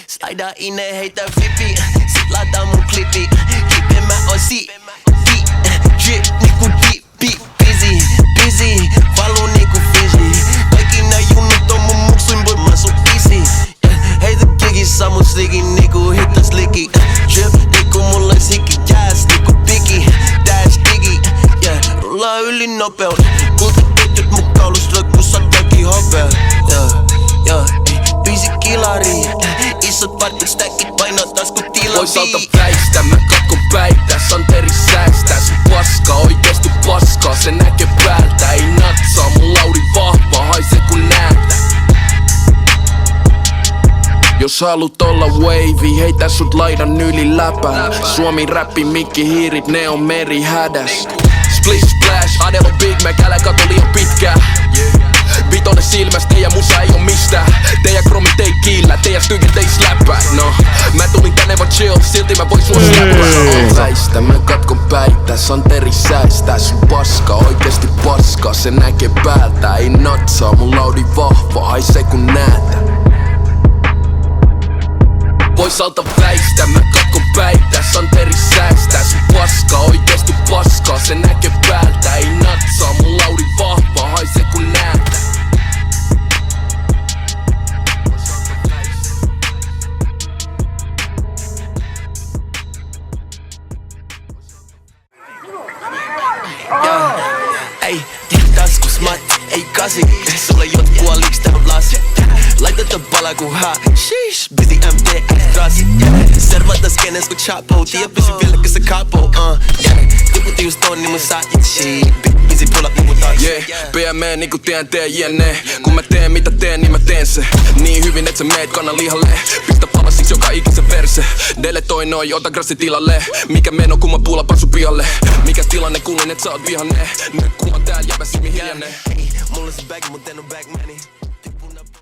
Slaidaa ineen, heitä flipi. Sit lataa mun klipi. Kiipe mä oon drip niinku deep, busy. Valuu niinku Fiji. Kaikki nää junnut on mun muksuin, boy mä sun easy. Heitä kikissä mun sliki niinku hittas liki. Drip niinku mulle sikki, jazz niinku piki. Dash digi, rullaa yli nopeut. Kultaketjut mun kaulus roikkuu kaikki hopeut. Viisi kilari, isot partit stäkit painaa tasku tilavi. Toisaalta väistä, mä katkon päitä, Santeri säästää sun paska, oikeesti paskaa, se näkee päältä. Ei natsaa, mun laudi vahva, haise kun näätä. Jos haluut olla wavy, heitä sut laidan yli läpään. Suomi räppi, mikki hiirit, ne on meri hädäs. Splish splash, Adele on Big Mac, älä kato liian pitkään. Vitonen silmäs, teidän musa ei oo mistään. Teidän kromit ei kiillä, teidän styket ei släppää. No, mä tulin tänne vaan chill, silti mä voin sua släppää. Väistä, mä katkon päitä, Santeri säästää sun paska, oikeesti paskaa, se näkee päältä. Ei natsaa, mun laudi vahva, haisee kun näätä. Toisaalta väistä, mä katkon päitä, Santeri säästää sun paska, oikeesti paskaa, se näkee päältä. Ei natsaa, mun laudi vahva, haisee kun näätä. Ei, taskus mat, ei kasi. Sulle jot puoliks tää lasi. Laiteta pala ku haa. Sheesh, busy MTX rasi. Servata skenes ku chapo. Tiedä pysy vielä kun sä kapo. Tiputi just tonni mun saajit shit. Busy pull up niinku taksi. PME niinku TNT jne. Kun mä teen mitä teen, niin mä teen se. Niin hyvin et sä meet kannan lihalle. Pistä palasiksi joka ikisen verse. Deletoi noi, ota grassi tilalle. Mikä meno kun mä puulapan sun pihalle. Mikä tilanne kuulin et sä oot vihanne. Nyt kun mä tääl jäbä silmi hiljanne. Mulla se bag mut en oo bag money.